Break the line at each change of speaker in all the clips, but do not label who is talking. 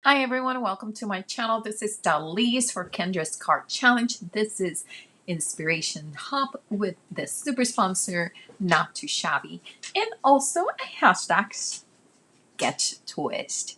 Hi everyone, welcome to my channel. This is Dalise for Kendra's Card Challenge. This is Inspiration Hub with the super sponsor, Not Too Shabby, and also a hashtag Sketch Twist.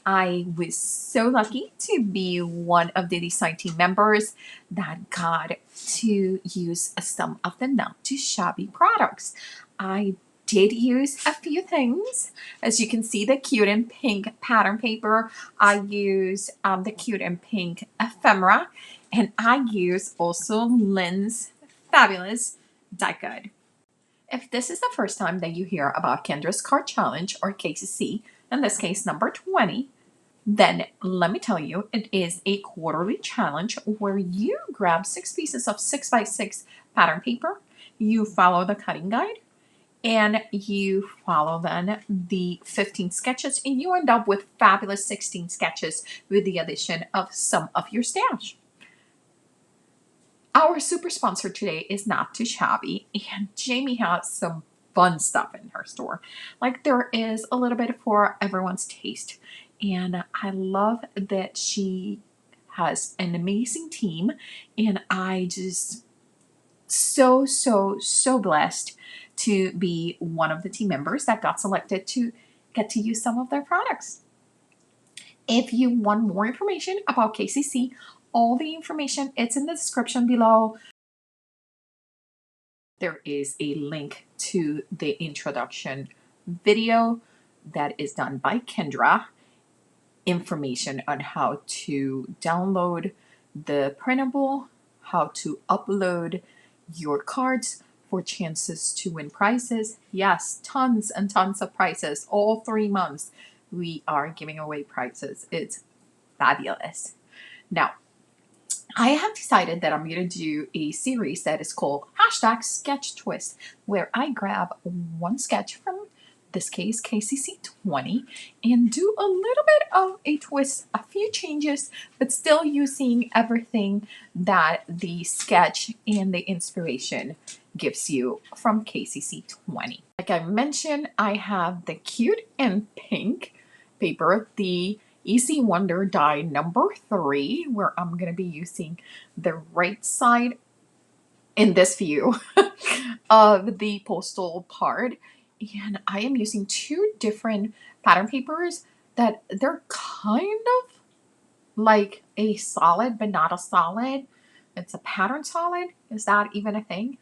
I was so lucky to be one of the design team members that got to use some of the Not Too Shabby products. I did use a few things. As you can see, the cute and pink pattern paper. I use the cute and pink ephemera, and I use also InLinkz fabulous die cut. If this is the first time that you hear about Kendra's Card Challenge, or KCC, in this case number 20, then let me tell you, it is a quarterly challenge where you grab 6 pieces of 6x6 pattern paper, you follow the cutting guide, and you follow then the 15 sketches, and you end up with fabulous 16 sketches with the addition of some of your stash. Our super sponsor today is Not Too Shabby, and Jamie has some fun stuff in her store. Like, there is a little bit for everyone's taste, and I love that she has an amazing team, and I just so blessed to be one of the team members that got selected to get to use some of their products. If you want more information about KCC, all the information, it's in the description below. There is a link to the introduction video that is done by Kendra, information on how to download the printable, how to upload your cards for chances to win prizes. Yes, tons and tons of prizes. All 3 months we are giving away prizes. It's fabulous. Now, I have decided that I'm going to do a series that is called hashtag Sketch Twist, where I grab one sketch from this case, KCC 20, and do a little bit of a twist, a few changes, but still using everything that the sketch and the inspiration gives you from KCC 20. Like I mentioned, I have the cute and pink paper, the Easy Wonder die number 3, where I'm going to be using the right side in this view of the postal card. And I am using 2 different pattern papers that they're kind of like a solid, but not a solid. It's a pattern solid. Is that even a thing?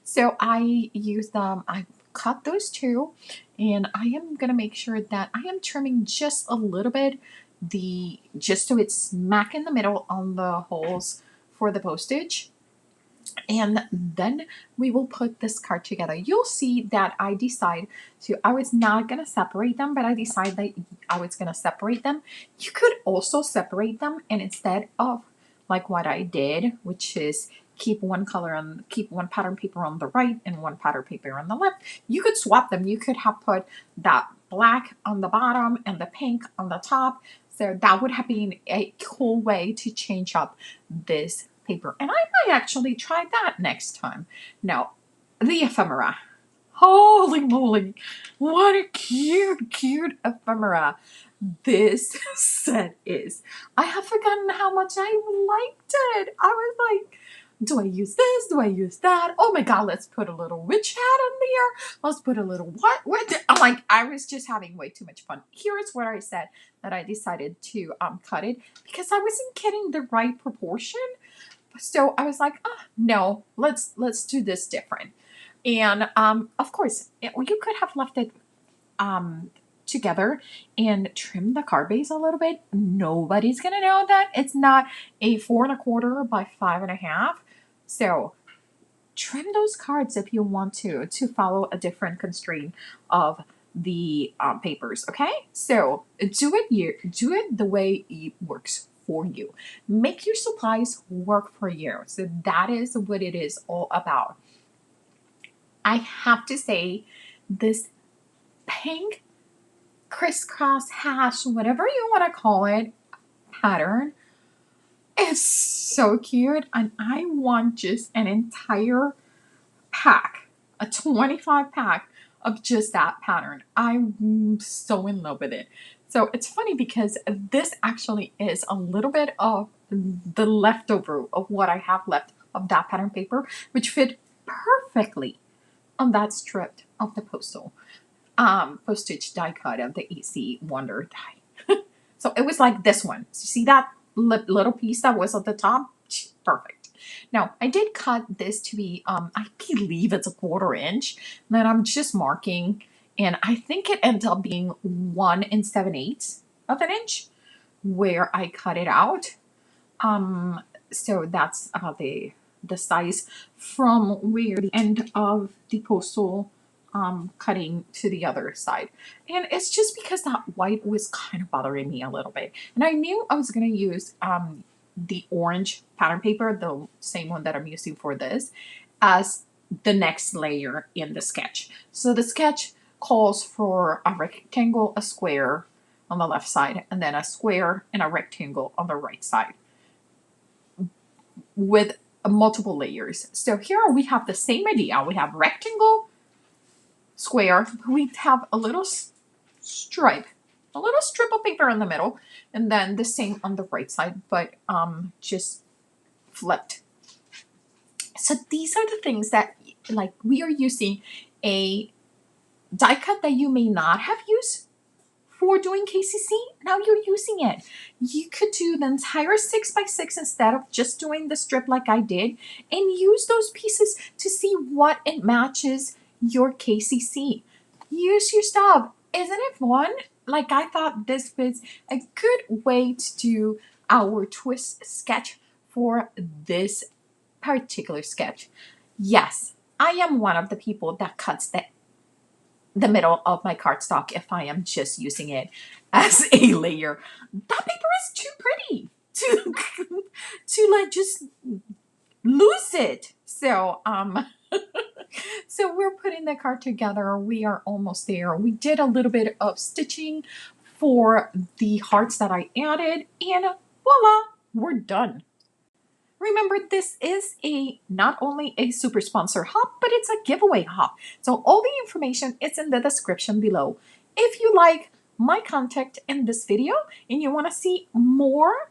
So I use them. I cut those 2, and I am going to make sure that I am trimming just a little bit, just so it's smack in the middle on the holes for the postage. And then we will put this card together. You'll see that I was not going to separate them, but I decided that I was going to separate them. You could also separate them, and instead of like what I did, which is keep one pattern paper on the right and one pattern paper on the left, you could swap them. You could have put that black on the bottom and the pink on the top. So that would have been a cool way to change up this paper. And I might actually try that next time. Now, the ephemera. Holy moly. What a cute ephemera this set is. I have forgotten how much I liked it. I was like, do I use this? Do I use that? Oh my God, let's put a little witch hat on there. Let's put a little what? I'm like, I was just having way too much fun. Here is where I said that I decided to cut it because I wasn't getting the right proportion. So I was like, no, let's do this different. And of course, you could have left it together and trim the card base a little bit. Nobody's gonna know that it's not a 4 1/4 by 5 1/2. So trim those cards if you want to follow a different constraint of the papers. Okay, so do it the way it works for you. Make your supplies work for you. So that is what it is all about. I have to say, this pink crisscross hash, whatever you want to call it, pattern is so cute, and I want just an entire pack, a 25 pack of just that pattern. I'm so in love with it. So it's funny because this actually is a little bit of the leftover of what I have left of that pattern paper, which fit perfectly on that strip of the postage die cut of the AC Wonder die. So it was like this one. So see that little piece that was at the top? Perfect. Now I did cut this to be, I believe it's a 1/4 inch. Then I'm just marking, and I think it ends up being 1 7/8 of an inch where I cut it out. So that's about the size from where the end of the postal cutting to the other side. And it's just because that white was kind of bothering me a little bit. And I knew I was going to use the orange pattern paper, the same one that I'm using for this, as the next layer in the sketch. So the sketch calls for a rectangle, a square on the left side, and then a square and a rectangle on the right side with multiple layers. So here we have the same idea. We have rectangle, square, we have a little stripe, a little strip of paper in the middle, and then the same on the right side, but just flipped. So these are the things that, like, we are using a die cut that you may not have used for doing KCC. Now you're using it. You could do the entire 6x6 instead of just doing the strip like I did, and use those pieces to see what it matches your KCC. Use your stuff. Isn't it fun? Like, I thought this was a good way to do our twist sketch for this particular sketch. Yes, I am one of the people that cuts the middle of my cardstock if I am just using it as a layer. That paper is too pretty to like just lose it. So so we're putting the card together. We are almost there. We did a little bit of stitching for the hearts that I added, and voila, we're done. Remember, this is not only a super sponsor hub, but it's a giveaway hub. So all the information is in the description below. If you like my content in this video and you want to see more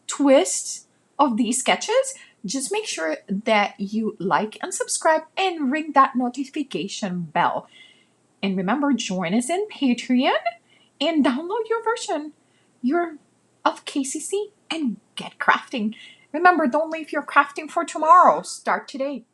twists of these sketches, just make sure that you like and subscribe and ring that notification bell. And remember, join us in Patreon and download your version of KCC and get crafting. Remember, don't leave your crafting for tomorrow. Start today.